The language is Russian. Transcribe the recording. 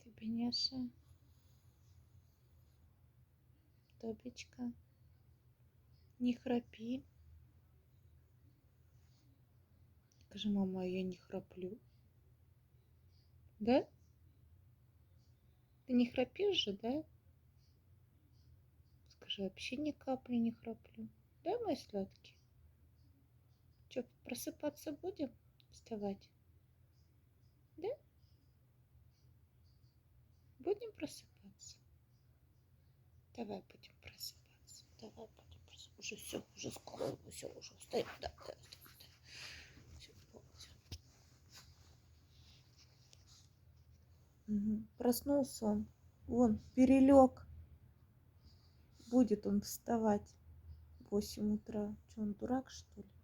Тубиняша, Тобечка, не храпи. Скажи, мама, я не храплю. Да? Ты не храпишь же, да? Скажи, вообще ни капли не храплю. Да, мой сладкий? Что, просыпаться будем? Вставать? Да? Будем просыпаться? Давай будем просыпаться. Давай будем просыпаться. Уже все, уже скоро, все, уже встаем. Да, да, да. Все, полностью. Угу. Проснулся он. Вон, перелег. Будет он вставать в 8 утра. Что, он дурак, что ли?